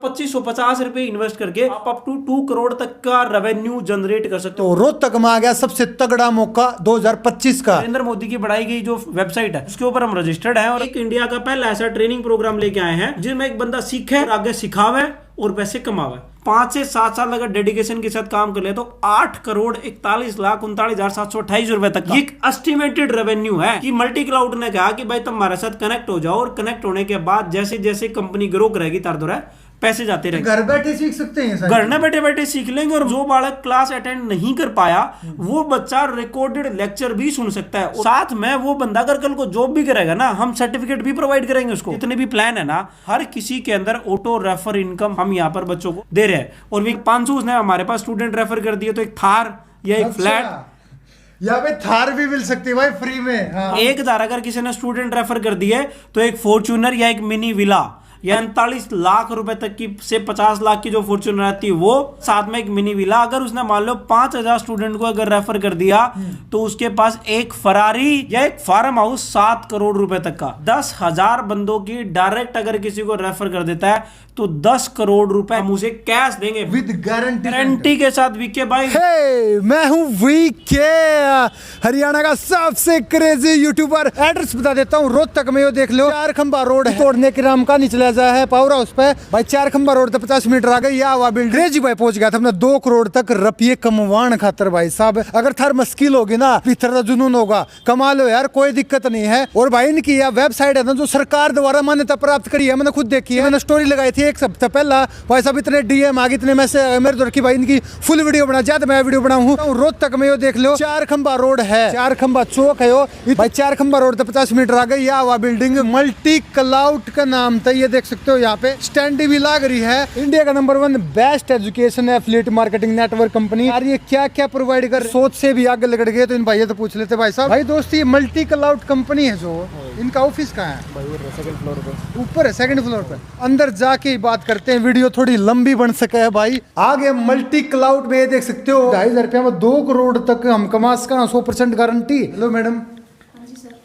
₹2550 invest करके आप up to 2 crore तक का रेवेन्यू जनरेट कर सकते हो। तो रोहतक में आ गया सबसे तगड़ा मौका 2025 का। नरेंद्र मोदी की बढ़ाई गई जो वेबसाइट है उसके ऊपर हम रजिस्टर्ड हैं और एक इंडिया का पहला ऐसा ट्रेनिंग प्रोग्राम लेके आए हैं जिसमें एक बंदा सीखे और आगे सिखावे और पैसे कमावे। 5 से 7 साल अगर डेडिकेशन के साथ काम कर ले तो 8 करोड़ 41,39,728 रुपए तक एक एस्टिमेटेड रेवेन्यू है कि मल्टी क्लाउड ने कहा कि भाई तुम हमारे साथ कनेक्ट हो जाओ और कनेक्ट होने के बाद जैसे जैसे कंपनी ग्रो करेगी तार दौरा पैसे जाते रहेंगे। घर बैठे सीख सकते हैं, घर में बैठे बैठे सीख लेंगे और जो बालक क्लास अटेंड नहीं कर पाया वो बच्चा रिकॉर्डेड लेक्चर भी सुन सकता है। साथ में वो बंदा अगर कल को जॉब भी करेगा ना हम सर्टिफिकेट भी प्रोवाइड करेंगे उसको। इतने भी प्लान है ना हर किसी के अंदर ऑटो रेफर इनकम हम यहाँ पर बच्चों को दे रहे हैं। और वीक 500 उसने हमारे पास स्टूडेंट रेफर कर दिए तो एक थार या एक फ्लैट यहाँ पे थार भी मिल सकती है भाई फ्री में। हाँ। 1000 अगर किसी ने स्टूडेंट रेफर कर दिए तो एक फॉर्च्यूनर या एक मिनी विला या 39 लाख रुपए तक की से 50 लाख की जो फॉर्च्यूनर आती है वो साथ में एक मिनी विला। अगर उसने मान लो 5000 स्टूडेंट को अगर रेफर कर दिया तो उसके पास एक फरारी या एक फार्म हाउस 7 करोड़ रुपए तक का। 10,000 बंदों की डायरेक्ट अगर किसी को रेफर कर देता है तो 10 करोड़ रुपए हम उसे कैश देंगे विद गारंटी के साथ। वीके भाई मैं हूँ वीके, हरियाणा का सबसे क्रेजी यूट्यूबर। एड्रेस बता देता हूँ, रोहतक में यो देख लो 4 खंबा रोड है, तोड़ने के नाम का निचला जा है पावर हाउस पे भाई। 4 खंबा रोड तक 50 मीटर आ गई या हुआ बिल्डिंग। क्रेजी भाई पहुंच गया था अपना 2 करोड़ तक रुपये कमवान खातर। भाई साहब अगर थार मुश्किल होगी ना भीतर जुनून होगा, कमा लो यार, कोई दिक्कत नहीं है। और भाई इनकी यह वेबसाइट है ना जो सरकार द्वारा मान्यता प्राप्त करी है, मैंने खुद देखी है, मैंने स्टोरी लगाई थी 1 हफ्ता पहला। भाई साहब इतने डीएम आगे इतने मैसेज मेरे दौर की भाई इनकी फुल वीडियो बना चाहते मैं वीडियो बनाऊं। रोहतक में यो देख लो 4 खंबा रोड है, 4 खंबा चौक है यो भाई। 4 खंबा रोड तक 50 मीटर आ गई या हुआ बिल्डिंग। मल्टी क्लाउड का नाम था, ये देख सकते हो यहाँ पे स्टैंड भी लग रही है। इंडिया का number 1 best education affiliate marketing network company. यार ये क्या क्या प्रोवाइड कर, सोच से भी आगे लग गए तो इन भाई तो पूछ लेते भाई साहब। भाई दोस्त ये मल्टी क्लाउड कंपनी है जो इनका ऑफिस कहाँ है? सेकंड फ्लोर पे ऊपर है, 2nd फ्लोर पे। अंदर जाके ही बात करते हैं, वीडियो थोड़ी लंबी बन सके है भाई। आगे मल्टी क्लाउड में देख सकते हो 2,500 रुपया में 2 करोड़ तक हम कमा सका, 100% गारंटी। हेलो मैडम,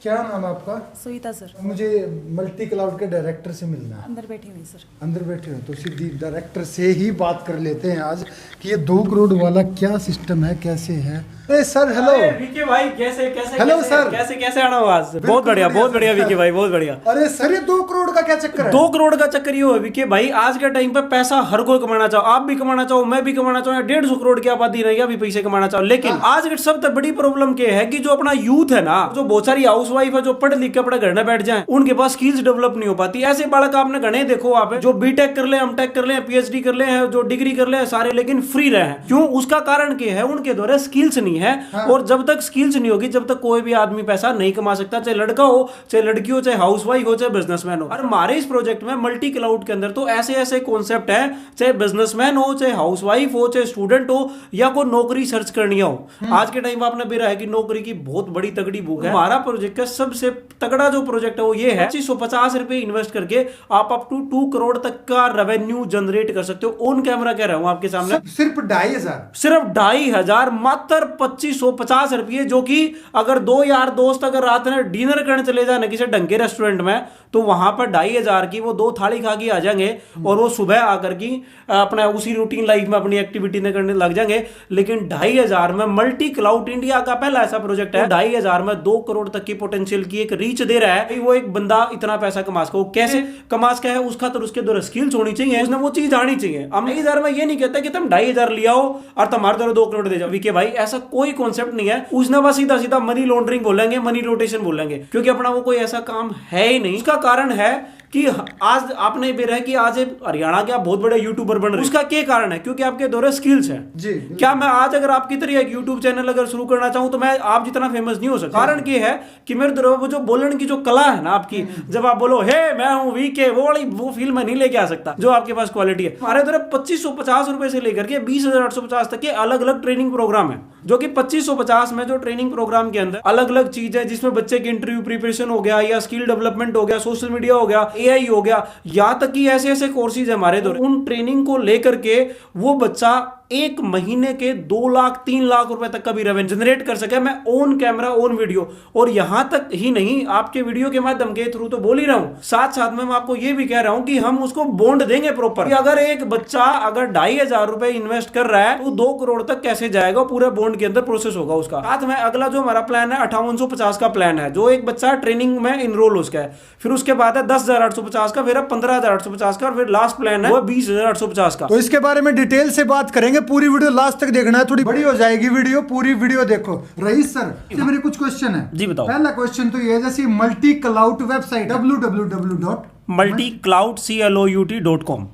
क्या नाम है आपका? सुनीता सर। मुझे मल्टी क्लाउड के डायरेक्टर से मिलना है। अंदर बैठे हुए सर। अंदर बैठे हो तो सीधी डायरेक्टर से ही बात कर लेते हैं आज कि ये 2 करोड़ वाला क्या सिस्टम है, कैसे है। अरे सर हेलो। वीके भाई कैसे कैसे हेलो सर। कैसे आना आवाज? बहुत बढ़िया वीके भाई, बहुत बढ़िया। अरे सर ये 2 करोड़ का क्या चक्कर है? 2 करोड़ का चक्कर ये है वीके भाई, आज के टाइम पे पैसा हर कोई कमाना चाहो, आप भी कमाना चाहो, मैं भी कमाना चाहूँ, 150 करोड़ की आबादी नहीं है, भी पैसे कमाना चाहो। लेकिन आज की सबसे बड़ी प्रॉब्लम क्या है कि जो अपना यूथ है ना, जो बहुत सारी हाउस वाइफ है जो पढ़ लिख के अपने घर में बैठ जाए, उनके पास स्किल्स डेवलप नहीं हो पाती। ऐसे बालक आपने घने देखो, आप जो बीटेक कर ले, एमटेक कर ले, पीएचडी कर ले, जो डिग्री कर ले सारे, लेकिन फ्री रहे। क्यों? उसका कारण क्या है? उनके द्वारा स्किल्स नहीं है। और जब तक स्किल्स नहीं होगी जब तक कोई भी आदमी पैसा नहीं कमा सकता, चाहे लड़का हो, चाहे लड़की हो, चाहे हाउसवाइफ हो, चाहे बिजनेसमैन हो। और हमारे इस प्रोजेक्ट में मल्टी क्लाउड के अंदर तो ऐसे ऐसे कॉन्सेप्ट है, चाहे बिजनेसमैन हो, चाहे हाउसवाइफ हो, चाहे स्टूडेंट हो, या कोई नौकरी सर्च करनी हो। आज के टाइम आपने भी रहा है कि नौकरी की बहुत बड़ी तगड़ी भूख है। हमारा प्रोजेक्ट का सबसे तगड़ा जो प्रोजेक्ट है वो ये है, ₹2550 इन्वेस्ट करके आप अप टू 2 करोड़ तक का रेवेन्यू जनरेट कर सकते हो। ऑन कैमरा कह रहा हूं आपके सामने, सिर्फ 2,500, सिर्फ 2,500, मात्र 2550 रुपये। जो कि अगर 2 यार दोस्त अगर रात में डिनर करने चले जाए ना किसी ढंग के रेस्टोरेंट में, तो वहां पर 2,500 की वो 2 थाली खा के आ जाएंगे और वो सुबह आकर की अपना उसी रूटीन लाइफ में अपनी एक्टिविटी ने करने लग जाएंगे। लेकिन 2,500 में मल्टी क्लाउड इंडिया का पहला ऐसा प्रोजेक्ट है, 2,500 में 2 करोड़ तक की पोटेंशियल की एक रीच दे रहा है। वो एक बंदा इतना पैसा कमा सके, कैसे कमा सका है उसका तो उसके द्वारा स्किल्स होनी चाहिए, उसने वो चीज आनी चाहिए। हम 2,500 में ये नहीं कहते कि तुम 2,500 ले आओ और तुम्हारे द्वारा 2 करोड़ दे जाओ। वीके भाई ऐसा कोई कॉन्सेप्ट नहीं है। उसने बस सीधा सीधा मनी लॉन्ड्रिंग बोलेंगे, मनी रोटेशन बोलेंगे, क्योंकि अपना वो कोई ऐसा काम है ही नहीं। उसका कारण है कि आज आपने भी रहा कि आज हरियाणा के आप बहुत बड़े यूट्यूबर बन रहे हैं। उसका क्या कारण है? क्योंकि आपके द्वारा स्किल्स है जी। क्या मैं आज अगर आपकी तरह एक यूट्यूब चैनल अगर शुरू करना चाहूं तो मैं आप जितना फेमस नहीं हो सकता? कारण क्या है कि मेरे द्वारा वो जो बोलने की जो कला है ना आपकी, जब आप बोलो हे मैं हूं वीके, वो फील में नहीं लेके आ सकता जो आपके पास क्वालिटी है। हमारे द्वारा 2550 रुपए से लेकर के 20,850 तक के अलग अलग ट्रेनिंग प्रोग्राम है, जो कि 2550 में जो ट्रेनिंग प्रोग्राम के अंदर अलग अलग चीज है, जिसमें बच्चे की इंटरव्यू प्रिपरेशन हो गया, या स्किल डेवलपमेंट हो गया, सोशल मीडिया हो गया, एआई हो गया, यहाँ तक कि ऐसे ऐसे कोर्सेज हमारे द्वारा उन ट्रेनिंग को लेकर के वो बच्चा एक महीने के 2 लाख 3 लाख रुपए तक का भी रेवेन्यू जनरेट कर सके मैं ऑन कैमरा ऑन वीडियो। और यहां तक ही नहीं, आपके वीडियो के माध्यम के थ्रू तो बोल ही रहा हूं, साथ साथ में मैं आपको ये भी कह रहा हूं कि हम उसको बॉन्ड देंगे प्रॉपर। अगर एक बच्चा अगर 2,500 रुपए इन्वेस्ट कर रहा है तो 2 करोड़ तक कैसे जाएगा, पूरे बॉन्ड के अंदर प्रोसेस होगा उसका। साथ में अगला जो हमारा प्लान है 5850 का प्लान है, जो एक बच्चा ट्रेनिंग में इनरोल उसका है। फिर उसके बाद है 10,850 का, फिर 15,850 का, और फिर लास्ट प्लान है वो 20,850 का। तो इसके बारे में डिटेल से बात करेंगे, पूरी वीडियो लास्ट तक देखना है, थोड़ी बड़ी हो जाएगी वीडियो, पूरी वीडियो देखो। रईस सर, मेरे कुछ क्वेश्चन है। जी बताओ। पहला क्वेश्चन तो ये, जैसे multi cloud website www.multicloud.com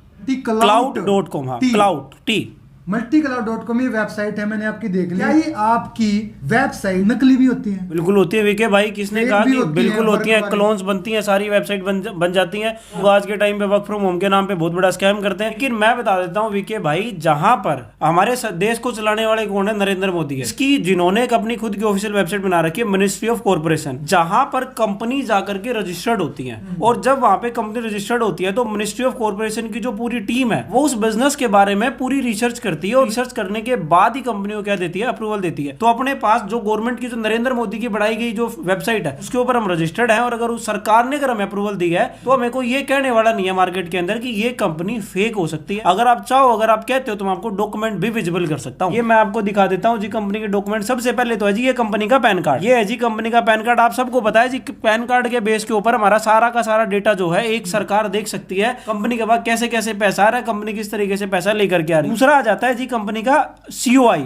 cloud.com, हाँ क्लाउड टी multicloud.com ये वेबसाइट है, मैंने आपकी देख ली। क्या ये आपकी वेबसाइट नकली भी होती है? बिल्कुल होती है विके भाई, किसने कहा कि बिल्कुल होती है, क्लोन्स बनती हैं, सारी वेबसाइट बन जाती हैं। तो आज के टाइम पे वर्क फ्रॉम होम के नाम पे बहुत बड़ा स्कैम करते हैं। लेकिन मैं बता देता हूँ विके भाई, जहां पर हमारे देश को चलाने वाले कौन है, नरेंद्र मोदी है। इसकी जिन्होंने एक अपनी खुद की ऑफिशियल वेबसाइट बना रखी है, मिनिस्ट्री ऑफ कॉर्पोरेशन, जहां पर कंपनी जाकर के रजिस्टर्ड होती है। और जब वहां पे कंपनी रजिस्टर्ड होती है तो मिनिस्ट्री ऑफ कॉर्पोरेशन की जो पूरी टीम है वो उस बिजनेस के बारे में पूरी रिसर्च करती है, और रिसर्च करने के बाद ही कंपनी को क्या देती है, अप्रूवल देती है। तो अपने पास जो गवर्नमेंट की, जो नरेंद्र मोदी की बढ़ाई गई जो वेबसाइट है, उसके ऊपर हम रजिस्टर्ड हैं, और अगर उस सरकार ने अगर हमें अप्रूवल दी है तो हमें को ये कहने वाला नहीं है मार्केट के अंदर कि ये कंपनी फेक हो सकती है। अगर आप चाहो, अगर आप कहते हो तो मैं आपको डॉक्यूमेंट भी विजिबल कर सकता हूँ। ये मैं आपको दिखा देता हूँ जी कंपनी के डॉक्यूमेंट। सबसे पहले तो है जी ये कंपनी का पैन कार्ड, ये है जी कंपनी का पैन कार्ड। आप सबको पता है जी, पैन कार्ड के बेस के ऊपर हमारा सारा का सारा डेटा जो है एक सरकार देख सकती है, कंपनी के पास कैसे कैसे पैसा आ रहा है, कंपनी किस तरीके से पैसा लेकर के आ रही है। दूसरा आ जाता है जी कंपनी का COI,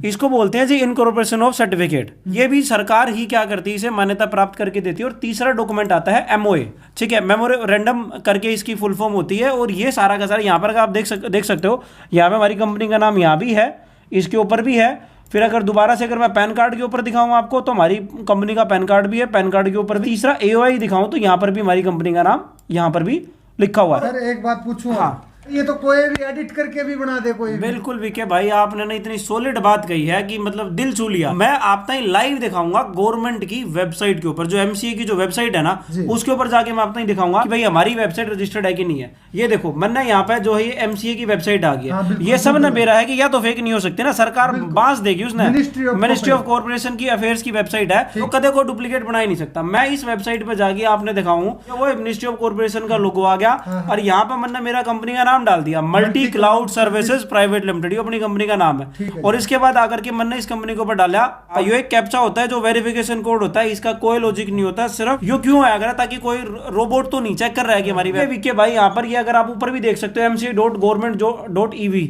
इसको बोलते हैं जी इनकॉर्पोरेशन ऑफ सर्टिफिकेट। ये भी सरकार ही क्या करती है, इसे मान्यता प्राप्त करके देती है। और तीसरा डॉक्यूमेंट आता है MOA, ठीक है, मेमोरेंडम करके इसकी फुल फॉर्म होती है। और ये सारा का सारा यहाँ पर आप देख सकते हो, यहाँ पे हमारी कंपनी का नाम यहाँ भी है, इसके ऊपर भी है। फिर अगर दोबारा से अगर मैं पैन कार्ड के ऊपर दिखाऊं आपको, तो हमारी कंपनी का पैन कार्ड भी है, पैन कार्ड के ऊपर भी। तीसरा AOI दिखाऊं तो यहाँ पर भी हमारी कंपनी का नाम यहाँ पर भी लिखा हुआ है। सर एक बात पूछूं, हाँ, ये तो कोई भी एडिट करके भी बना दे कोई भी। बिल्कुल विके भाई, आपने ना इतनी सॉलिड बात कही है कि मतलब दिल छू लिया। मैं आपको ही लाइव दिखाऊंगा गवर्नमेंट की वेबसाइट के ऊपर, जो MCA की जो वेबसाइट है ना, उसके ऊपर जाके मैं आपको ही दिखाऊंगा कि भाई हमारी वेबसाइट रजिस्टर्ड है कि नहीं है। ये देखो, मैंने यहाँ पे जो है ये MCA की वेबसाइट आ गई है। ये सब ना मेरा है कि या तो फेक नहीं हो सकते ना, सरकार बांस देगी उसने, मिनिस्ट्री ऑफ कॉर्पोरेशन की अफेयर्स की वेबसाइट है, तो कदे कोई डुप्लीकेट बना ही नहीं सकता। मैं इस वेबसाइट पे जाके आपने दिखाऊं, वो मिनिस्ट्री ऑफ कॉर्पोरेशन का लोगो आ गया, और यहाँ पे मैंने मेरा कंपनी का नाम डाल दिया, multi cloud services private limited, ये अपनी कंपनी का नाम है। और इसके बाद आकर के मैंने इस कंपनी के ऊपर डाला, ये एक कैप्चा होता है जो वेरिफिकेशन कोड होता है, इसका कोई लॉजिक नहीं होता, सिर्फ यो क्यों आया ताकि कोई रोबोट तो नहीं चेक कर रहा है कि हमारी विके भाई यहाँ पर, ये अगर आप ऊपर भी देख सकते हो mca.government.ev,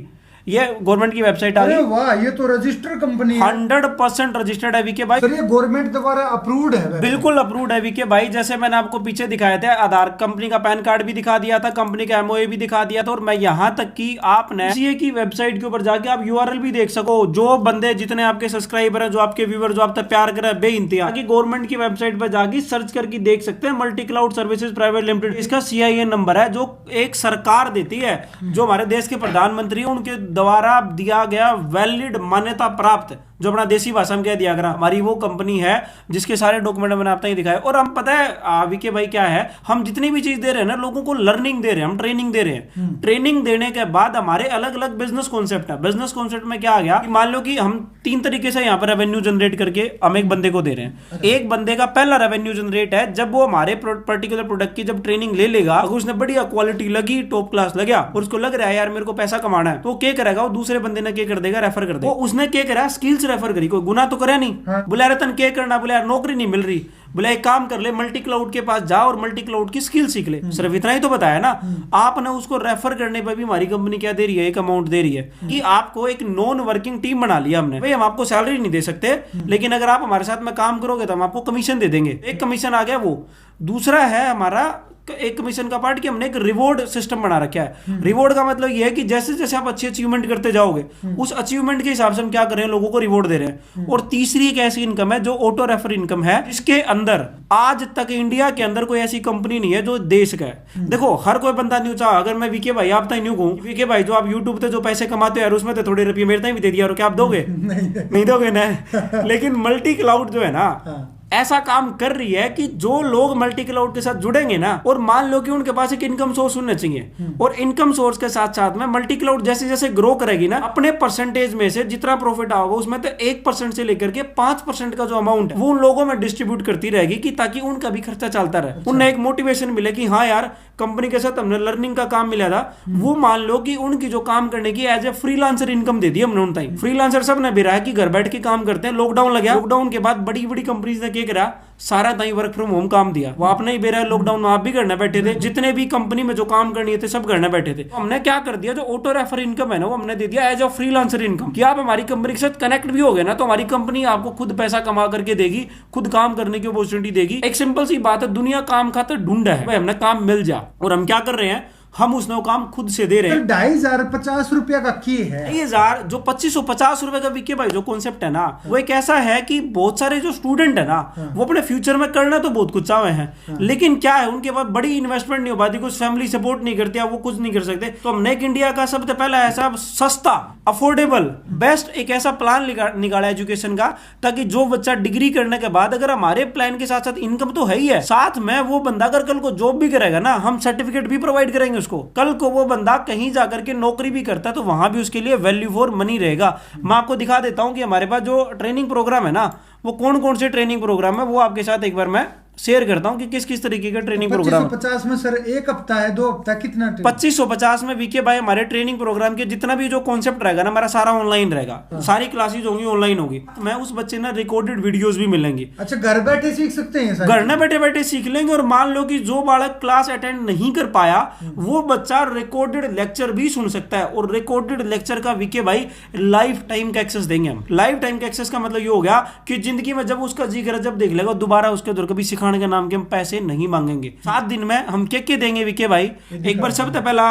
ये गवर्नमेंट की वेबसाइट आ गई। वाह, ये तो रजिस्टर्ड कंपनी है, 100% रजिस्टर्ड है विके भाई। सर ये गवर्नमेंट द्वारा अप्रूव्ड है? बिल्कुल अप्रूव्ड है विके भाई। जैसे मैंने आपको पीछे दिखाया था, आधार, कंपनी का पैन कार्ड भी दिखा दिया था, कंपनी का MOA भी दिखा दिया था, और मैं यहां तक कि आपने MCA की वेबसाइट के ऊपर जाके आप URL भी देख सको। जो बंदे, जितने आपके सब्सक्राइबर हैं, जो आपके व्यूअर, जो आप तक प्यार कर रहे हैं बेइंतहा, कि गवर्नमेंट की वेबसाइट पर जाके सर्च करके देख सकते हैं multi cloud services private limited. इसका CIN नंबर है, जो एक सरकार देती है, जो हमारे देश के प्रधानमंत्री, उनके द्वारा दिया गया वैलिड, मान्यता प्राप्त, जो अपना देसी भाषा में कह दिया गया, हमारी वो कंपनी है जिसके सारे डॉक्यूमेंट मैंने आपको ही दिखाए। और हम पता है विके भाई क्या है, हम जितनी भी चीज दे रहे हैं ना, लोगों को लर्निंग दे रहे हैं, हम ट्रेनिंग दे रहे हैं। ट्रेनिंग देने के बाद हमारे अलग अलग बिजनेस कॉन्सेप्ट है। बिजनेस कॉन्सेप्ट में क्या आ गया कि मान लो कि हम 3 तरीके से यहाँ पर रेवेन्यू जनरेट करके हम एक बंदे को दे रहे हैं। एक बंदे का पहला रेवेन्यू जनरेट है जब वो हमारे पर्टिकुलर प्रोडक्ट की जब ट्रेनिंग ले लेगा, अगर उसने बढ़िया क्वालिटी लगी, टॉप क्लास लगा, और उसको लग रहा है यार मेरे को पैसा कमाना है, तो क्या करेगा, वो दूसरे बंदे ने क्या कर देगा, रेफर कर देगा। वो उसने क्या करा, स्किल्स रेफर करी, कोई गुना तो करे नहीं। बोला रतन क्या करना, बोला यार नौकरी नहीं मिल रही, बोला एक काम कर ले, मल्टी क्लाउड के पास जा और मल्टी क्लाउड की स्किल सीख ले। सिर्फ इतना ही तो बताया ना। आपने उसको रेफर करने पर भी हमारी कंपनी क्या दे रही है, एक अमाउंट दे रही है कि आपको एक नॉन वर्किंग टीम बना लिया हमने। भाई हम आपको सैलरी नहीं दे सकते, लेकिन अगर आप हमारे साथ में काम करोगे तो हम आपको कमीशन दे देंगे। एक कमीशन आ गया वो। दूसरा है हमारा एक कमीशन का पार्ट कि हमने एक रिवॉर्ड सिस्टम बना रखा है। रिवॉर्ड का मतलब ये है कि जैसे जैसे आप अच्छी अचीवमेंट करते जाओगे, उस अचीवमेंट के हिसाब से हम क्या कर रहे हैं, लोगों को रिवॉर्ड दे रहे हैं। और तीसरी एक ऐसी इनकम है जो ऑटो रेफर इनकम है, जिसके अंदर आज तक इंडिया के अंदर कोई ऐसी कंपनी नहीं है जो देश का है। देखो हर कोई बंदा नहीं चाह, अगर मैं विके भाई आप तक नहीं कहूँ, विके भाई जो आप यूट्यूब पे जो पैसे कमाते हो यार, उसमें तो थोड़े रुपये मेरे तक भी दे दिया, और क्या आप दोगे? नहीं दोगे ना। लेकिन मल्टी क्लाउड जो है ना, ऐसा काम कर रही है कि जो लोग मल्टी क्लाउड के साथ जुड़ेंगे ना, और मान लो कि उनके पास एक इनकम सोर्स होना चाहिए, और इनकम सोर्स के साथ साथ में मल्टी क्लाउड जैसे जैसे ग्रो करेगी ना, अपने परसेंटेज में से जितना प्रॉफिट आओगा उसमें तो 1% से लेकर के 5% का जो अमाउंट है वो उन लोगों में डिस्ट्रीब्यूट करती रहेगी, कि ताकि उनका भी खर्चा चलता रहे। उन्हें एक मोटिवेशन मिले कि हाँ यार, कंपनी के साथ हमने लर्निंग का काम मिला था, वो मान लो कि उनकी जो काम करने की एज ए फ्रीलांसर इनकम दे दी हमने उन टाइम। फ्रीलांसर सब ने भी रहा कि घर बैठ के काम करते हैं। लॉकडाउन लगा, लॉकडाउन के बाद बड़ी बड़ी कंपनीज ने क्या करा, सारा ताई वर्क फ्रॉम होम काम दिया। वो आपने ही बेरा लॉकडाउन में आप भी करने बैठे थे, जितने भी कंपनी में जो काम करनी थे सब करने बैठे थे। तो हमने क्या कर दिया, जो ऑटो रेफर इनकम है ना, वो हमने दे दिया एज अ फ्रीलांसर इनकम, कि आप हमारी कंपनी के साथ कनेक्ट भी हो गए ना, तो हमारी कंपनी आपको खुद पैसा कमा करके देगी, खुद काम करने की अपॉर्चुनिटी देगी। एक सिंपल सी बात है, दुनिया काम खातिर ढूंढ है, भाई हमने काम मिल जा, और हम क्या कर रहे हैं, हम उसने वो काम खुद से दे रहे हैं। 2,550 रुपया का की है 2,000 जो 2550 रुपए का विके भाई जो कॉन्सेप्ट है ना, वो एक ऐसा है कि बहुत सारे जो स्टूडेंट है ना, वो अपने फ्यूचर में करना तो बहुत कुछ चाहे हैं, लेकिन क्या है, उनके पास बड़ी इन्वेस्टमेंट नहीं हो पाती, कुछ फैमिली सपोर्ट नहीं करती, वो कुछ नहीं कर सकते। तो हमने एक इंडिया का सबसे पहला ऐसा सस्ता, अफोर्डेबल, बेस्ट एक ऐसा प्लान निकाला एजुकेशन का, ताकि जो बच्चा डिग्री करने के बाद अगर हमारे प्लान के साथ साथ इनकम तो है ही है, साथ में वो बंदा अगर कल को जॉब भी करेगा ना, हम सर्टिफिकेट भी प्रोवाइड करेंगे उसको। कल को वो बंदा कहीं जाकर के नौकरी भी करता है तो वहां भी उसके लिए वैल्यू फॉर मनी रहेगा। मैं आपको दिखा देता हूं कि हमारे पास जो ट्रेनिंग प्रोग्राम है ना, वो कौन कौन से ट्रेनिंग प्रोग्राम है, वो आपके साथ एक बार मैं शेयर करता हूं कि किस किस तरीके का ट्रेनिंग प्रोग्राम। 2550 में सर एक हफ्ता है, 2 हफ्ता, कितना? 2550 में वीके भाई हमारे ट्रेनिंग प्रोग्राम के जितना भी जो कॉन्सेप्ट रहेगा ना, मेरा सारा ऑनलाइन रहेगा, सारी क्लासेज होंगी ऑनलाइन होगी। मैं उस बच्चे ना रिकॉर्डेड वीडियोस भी मिलेंगी। अच्छा, घर बैठे सीख सकते हैं सर? घर में बैठे बैठे सीख लेंगे। और मान लो कि जो बालक क्लास अटेंड नहीं कर पाया, वो बच्चा रिकॉर्डेड लेक्चर भी सुन सकता है, और रिकॉर्डेड लेक्चर का वीके भाई लाइफ टाइम का एक्सेस देंगे हम। लाइफ टाइम का एक्सेस का मतलब ये हो गया कि जिंदगी में जब उसका जी करे जब देख लेगा, दोबारा उसके उधर कभी सिखाने के नाम के हम पैसे नहीं मांगेंगे। 7 दिन में हम क्या देंगे विके भाई, एक बार सबसे पहला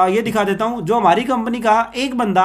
ये दिखा देता हूं, जो हमारी कंपनी का एक बंदा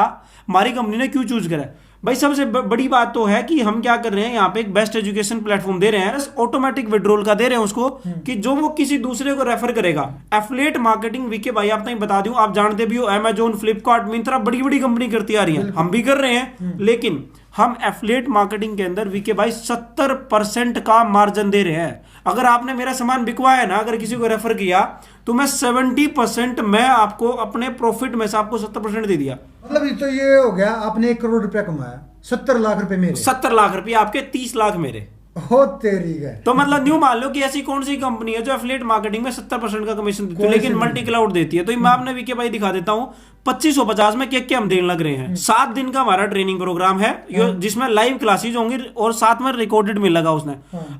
हमारी कंपनी ने क्यों चूज करा। भाई सबसे बड़ी बात तो है कि हम क्या कर रहे हैं, यहाँ पे एक बेस्ट एजुकेशन प्लेटफॉर्म दे रहे हैं, ऑटोमेटिक विड्रॉल का दे रहे हैं उसको, कि जो वो किसी दूसरे को रेफर करेगा। एफिलिएट मार्केटिंग वीके भाई आप नहीं बता दूं, आप जानते भी हो, अमेजोन, फ्लिपकार्ट, मिंत्रा, बड़ी बड़ी कंपनी करती आ रही है, हम भी कर रहे हैं, लेकिन हम एफिलिएट मार्केटिंग के अंदर वीके भाई 70% का मार्जिन दे रहे हैं। अगर आपने मेरा सामान बिकवाया ना, अगर किसी को रेफर किया, तो मैं 70% मैं आपको अपने प्रॉफिट में से आपको 70% दे दिया। मतलब तो ये हो गया, आपने 1 करोड़ रुपया कमाया, 70 लाख रुपए मेरे, 70 लाख रुपए आपके, 30 लाख मेरे। हो तेरी गए। तो मतलब न्यू मान लो कि ऐसी कौन सी कंपनी है जो एफिलिएट मार्केटिंग में 70% का कमीशन देती है, लेकिन मल्टी क्लाउड देती है। तो मैं आपने वीके भाई दिखा देता हूं 2550 में क्या हम देने लग रहे हैं। 7 दिन का हमारा ट्रेनिंग प्रोग्राम है, जिसमें लाइव क्लासेज होंगी और साथ में रिकॉर्डेड मिलेगा उसने।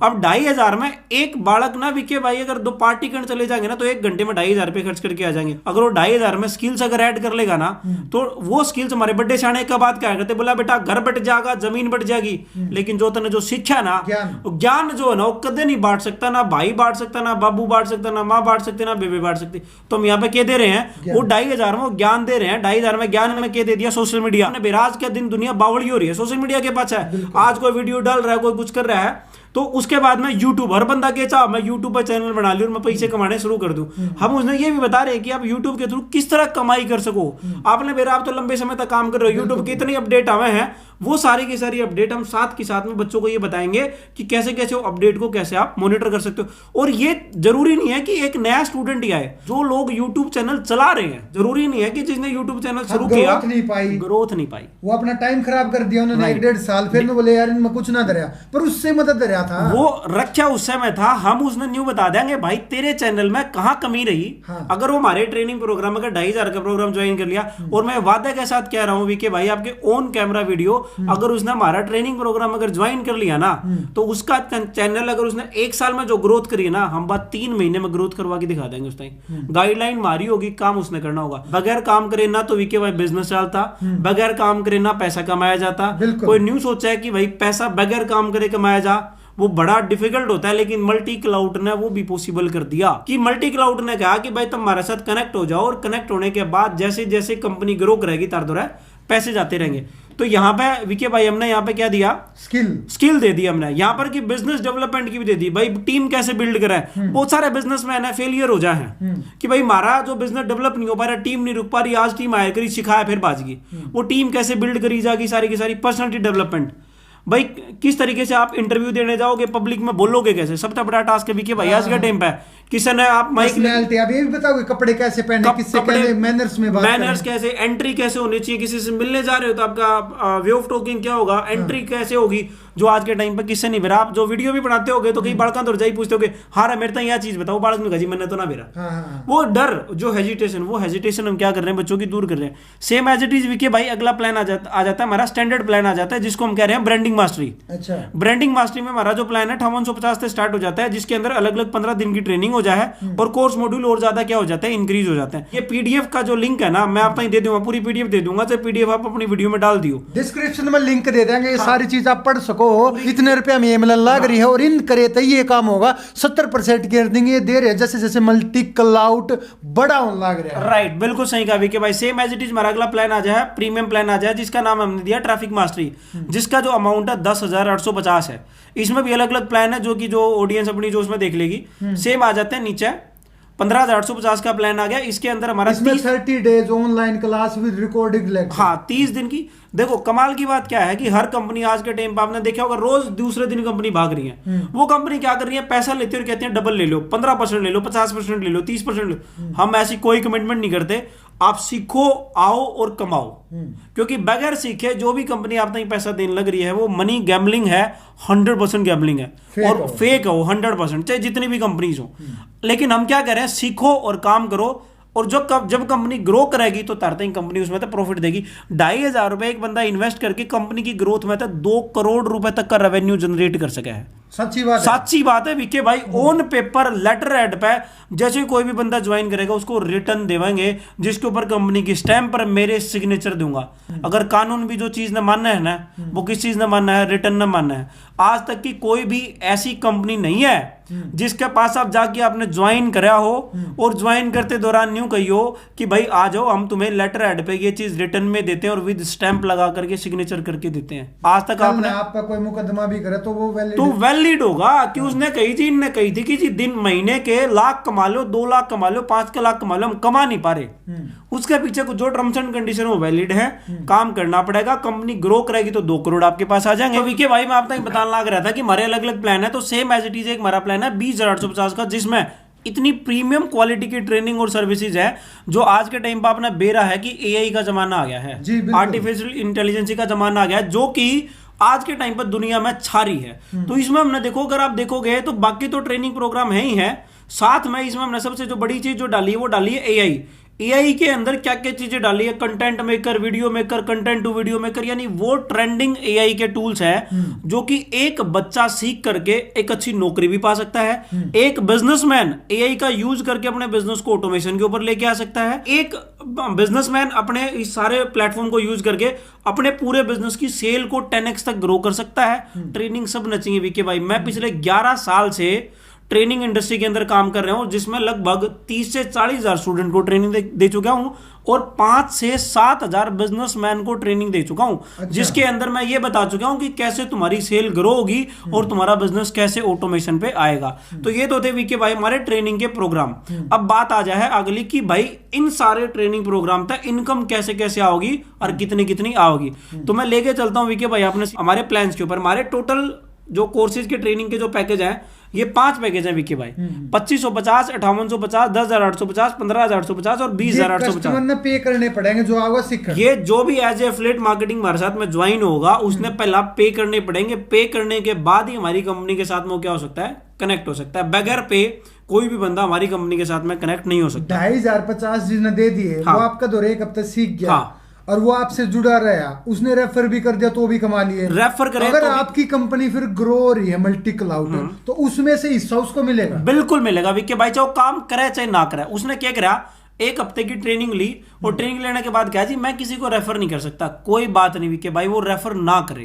अब 2500 में एक बालक ना वीके भाई अगर 2 पार्टी करने चले जाएंगे ना, तो 1 घंटे में 2500 रुपए खर्च करके आ जाएंगे। अगर वो 2500 में स्किल्स अगर ऐड कर लेगा ना, तो वो स्किल्स हमारे बड़े शाने का बात क्या करते, बोला बेटा घर बट जाएगा, जमीन बट जाएगी, लेकिन जो तने जो सीखा ना, ज्ञान जो है ना, वो कदे नहीं बांट सकता, ना भाई बांट सकता, ना बाबू बांट सकता, ना माँ बांट सकती, ना बेबे बांट सकती। तो हम यहाँ पे क्या दे रहे हैं, वो 2500 में ज्ञान दे रहे हैं। 2500 में ज्ञान में क्या दे दिया, सोशल मीडिया। बेराज के दिन दुनिया बावड़ी हो रही है, सोशल मीडिया के पास है। आज कोई वीडियो डाल रहा है, कोई कुछ कर रहा है, तो उसके बाद में यूट्यूब, हर बंदा के चाह मैं यूट्यूब पर चैनल बना लूं और मैं पैसे कमाने शुरू कर दूं। हम उसने ये भी बता रहे हैं कि आप यूट्यूब के थ्रू किस तरह कमाई कर सको। आपने मेरा, आप तो लंबे समय तक काम कर रहे हो, यूट्यूब के इतने अपडेट आए हैं, वो सारी की सारी अपडेट हम साथ के साथ में बच्चों को ये बताएंगे कि कैसे कैसे वो अपडेट को कैसे आप मॉनिटर कर सकते हो। और ये जरूरी नहीं है कि एक नया स्टूडेंट ही आए, जो लोग यूट्यूब चैनल चला रहे हैं, जरूरी नहीं है कि जिसने यूट्यूब चैनल शुरू किया ग्रोथ नहीं पाई, वो अपना टाइम खराब कर दिया उन्होंने 1.5 साल, फिर बोले यार इनमें कुछ ना धरा, पर उससे मदद धरा था, वो रक्षा उस समय था। हम उसने न्यू बता देंगे भाई तेरे चैनल में कहां कमी रही। अगर वो हमारे ट्रेनिंग प्रोग्राम अगर 2500 का प्रोग्राम ज्वाइन कर लिया, और मैं वादे के साथ कह रहा हूं वीके भाई, आपके ऑन कैमरा वीडियो अगर उसने हमारा ट्रेनिंग प्रोग्राम अगर ज्वाइन कर लिया ना, तो उसका चैनल अगर उसने 1 साल में जो ग्रोथ करी है ना, हम बात 3 महीने में ग्रोथ करवा के दिखा देंगे। उस टाइम गाइडलाइन मारी होगी, काम उसने करना होगा। बगैर काम करे ना तो वीके भाई बिजनेस चलता, बगैर काम करे ना पैसा कमाया जाता। कोई न्यू सोचा है कि भाई पैसा बगैर काम करे कमाया जा, वो बड़ा डिफिकल्ट होता है, लेकिन मल्टी क्लाउड ने वो भी पॉसिबल कर दिया। कि मल्टी क्लाउड ने कहा कि भाई तुम हमारे साथ कनेक्ट हो जाओ, और कनेक्ट होने के बाद जैसे जैसे कंपनी ग्रो करेगी तार दौरा पैसे जाते रहेंगे। तो यहाँ पे वीके भाई हमने यहाँ पे क्या दिया, स्किल दे दी हमने यहाँ पर, कि बिजनेस डेवलपमेंट की भी दे दी। भाई टीम कैसे बिल्ड करें, बहुत सारे बिजनेसमैन है फेलियर हो जाए हैं कि भाई हमारा जो बिजनेस डेवलप नहीं हो पा रहा, टीम नहीं रुक पा रही, आज टीम आया करी सिखाया फिर बाजगी, वो टीम कैसे बिल्ड करी जाएगी, सारी की सारी पर्सनालिटी डेवलपमेंट। भाई किस तरीके से आप इंटरव्यू देने जाओगे, पब्लिक में बोलोगे कैसे, सबसे बड़ा टास्क है विकी भाई आज के टाइम पे। किसी ने आप माइक, पर्सनैलिटी, आप ये भी बताओगे कपड़े कैसे पहने, किससे कैसे मैनर्स में बात मैनर्स कैसे, एंट्री कैसे होनी चाहिए, किसी से मिलने जा रहे हो तो आपका वे ऑफ टॉकिंग क्या होगा, एंट्री कैसे होगी, जो आज के टाइम पे किससे नहीं बेरा। आप जो वीडियो भी बनाते होगे तो कई बालका तो जाई पूछते होगे हाँ रे मेरे तो यह चीज बताओ, बालक में मैंने तो ना बेरा। वो डर, जो हेजिटेशन, वो हेजिटेशन हम क्या कर रहे हैं, बच्चों की दूर कर रहे हैं। Same as it is Vicky भाई अगला प्लान आ जाता है हमारा, स्टैंडर्ड प्लान आ जाता है जिसको हम कह रहे हैं ब्रांडिंग मास्टरी। अच्छा, ब्रांडिंग मास्टरी में हमारा जो प्लान है 5850 से स्टार्ट हो जाता है, जिसके अंदर अलग अलग 15 दिन की ट्रेनिंग हो जाए और कोर्स मॉड्यूल और ज्यादा क्या हो जाता है, इंक्रीज हो जाता है। ये पीडीएफ का जो लिंक है ना, मैं आपको दे दूंगा, पूरी पीडीएफ दे दूंगा, तो पीडीएफ आप अपनी वीडियो में डाल दियो, डिस्क्रिप्शन में लिंक दे देंगे, ये सारी चीज आप पढ़ सको। इतने रुपया में ये मिलन लग रही है और इन करे तो ये काम होगा। 70% की अर्निंग ये दे रहे हैं, जैसे जैसे मल्टी क्लाउड बड़ा होने लग रहा है। राइट, बिल्कुल सही कहा विकी भाई। सेम एज इट इज हमारा अगला प्लान आ जाए, प्रीमियम प्लान आ जाए, जिसका नाम हमने दिया ट्रैफिक मास्टरी, जिसका जो अमाउंट है 10,850 है। इसमें भी अलग अलग प्लान है जो कि जो ऑडियंस अपनी जो उसमें देख लेगी। सेम आ जाते हैं नीचे 15,850 का प्लान आ गया। इसके अंदर हमारा 30 days online class with recording lecture. हाँ, 30 दिन की। देखो कमाल की बात क्या है कि हर कंपनी आज के टाइम पे आपने देखा होगा, रोज दूसरे दिन कंपनी भाग रही है। वो कंपनी क्या कर रही है, पैसा लेती है और कहती है डबल ले लो, 15% ले लो, 50% ले लो, 30% ले लो। हम ऐसी कोई कमिटमेंट नहीं करते। आप सीखो, आओ और कमाओ, क्योंकि बगैर सीखे जो भी कंपनी आप तक पैसा देने लग रही है वो मनी गैम्बलिंग है, 100% गैम्बलिंग है और फेक है वो 100%, चाहे जितनी भी कंपनीज हो। लेकिन हम क्या कह रहे हैं, सीखो और काम करो, और जब कंपनी ग्रो करेगी तो तरते ही कंपनी उसमें तो प्रॉफिट देगी। 2,500 रुपए एक बंदा इन्वेस्ट करके कंपनी की ग्रोथ में तो 2 करोड़ रुपए तक का रेवेन्यू जनरेट कर सका है। सच्ची बात है विके भाई। ऑन पेपर लेटर हेड पे जैसे कोई भी बंदा ज्वाइन करेगा उसको रिटर्न देवाएंगे जिसके ऊपर कंपनी की स्टैंप पर मेरे सिग्नेचर दूंगा। अगर कानून भी जो चीज न मानना है ना, वो किस चीज न मानना है, रिटर्न न मानना है। आज तक की कोई भी ऐसी कंपनी नहीं है जिसके पास आप जाके आपने ज्वाइन करा हो और ज्वाइन करते दौरान न्यू कही हो कि भाई आ जाओ हम तुम्हें लेटर हेड पे ये चीज रिटर्न में देते हैं और विद स्टैंप लगा करके सिग्नेचर करके देते हैं। आज तक आपने आप पे कोई मुकदमा भी करे तो वो वैलिड होगा कि उसने कही थी, इनने कही थी कि जी दिन महीने के लाख कमा लो, 2 लाख कमा लो, 5 लाख कमा लो, हम कमा नहीं पा रहे। उसके पीछे जो टर्म्स एंड कंडीशन वो वैलिड है, काम करना पड़ेगा। कंपनी ग्रो करेगी तो 2 करोड़ आपके पास आ जाएंगे। विके भाई मैं आप तक बताने लग रहा था कि हमारे अलग अलग प्लान है, तो सेम एज इट इज एक हमारा प्लान है 20,850 का, जिसमें इतनी प्रीमियम क्वालिटी की ट्रेनिंग और सर्विसेज है जो आज के टाइम पर आपने बेरा है कि एआई का जमाना आ गया है, आर्टिफिशियल इंटेलिजेंस का जमाना आ गया है, जो कि आज के टाइम पर दुनिया में छा रही है। तो इसमें हमने देखो, अगर आप देखोगे तो बाकी तो ट्रेनिंग प्रोग्राम है ही है, साथ में इसमें हमने सबसे जो बड़ी चीज जो डाली है वो डाली है एआई। एआई के अंदर क्या क्या चीजें डाली है, content maker, video maker, content to video maker, यानी वो ट्रेंडिंग एआई के टूल्स हैं जो कि एक बच्चा सीख करके एक अच्छी नौकरी भी पा सकता है। एक बिजनेसमैन एआई का यूज करके अपने बिजनेस को ऑटोमेशन के ऊपर लेके आ सकता है। एक बिजनेसमैन अपने इस सारे प्लेटफॉर्म को यूज करके अपने पूरे बिजनेस की सेल को 10x तक ग्रो कर सकता है। ट्रेनिंग सब नचेंगे विके भाई। मैं पिछले 11 साल से ट्रेनिंग इंडस्ट्री के अंदर काम कर रहा हूं, जिसमें लगभग 30 से 40 हजार स्टूडेंट को ट्रेनिंग दे चुका हूं और 5 से 7 हजार बिजनेसमैन को ट्रेनिंग दे चुका हूं। अच्छा। जिसके अंदर मैं ये बता चुका हूं कि कैसे तुम्हारी सेल ग्रो होगी और तुम्हारा बिजनेस कैसे ऑटोमेशन पे आएगा। तो ये तो थे विके भाई हमारे ट्रेनिंग के प्रोग्राम। अब बात आ जाए अगली कि भाई इन सारे ट्रेनिंग प्रोग्राम तक इनकम कैसे कैसे आओगी और कितनी कितनी आओगी। तो मैं लेके चलता हूं विके भाई आपने हमारे प्लान्स के ऊपर। हमारे टोटल जो कोर्सेज के ट्रेनिंग के जो पैकेज हैं, ये 5 पैकेज हैं विकी भाई। 2550, 5850, 10,850, 15,850 और 20,850 पे करने पड़ेंगे जो आगे सीख। ये जो भी एज ए एफिलिएट मार्केटिंग हमारे साथ में ज्वाइन होगा उसने पहला पे करने पड़ेंगे। पे करने के बाद ही हमारी कंपनी के साथ में क्या हो सकता है, कनेक्ट हो सकता है। बगैर पे कोई भी बंदा हमारी कंपनी के साथ में कनेक्ट नहीं हो सकता। 2,550 जिसने दे दिए, वो आपका दो एक हफ्ते सीख गया और वो आपसे जुड़ा रहा, उसने रेफर भी कर दिया तो भी कमा लिए। रेफर करे अगर तो आपकी कंपनी फिर ग्रो हो रही है मल्टी क्लाउड, तो उसमें से हिस्सा उसको मिलेगा। बिल्कुल मिलेगा विक्की भाई, चाहे काम करे चाहे ना करे। उसने क्या करा, 1 हफ्ते की ट्रेनिंग ली और ट्रेनिंग लेने के बाद क्या जी मैं किसी को रेफर नहीं कर सकता, कोई बात नहीं विक्की भाई, वो रेफर ना करे।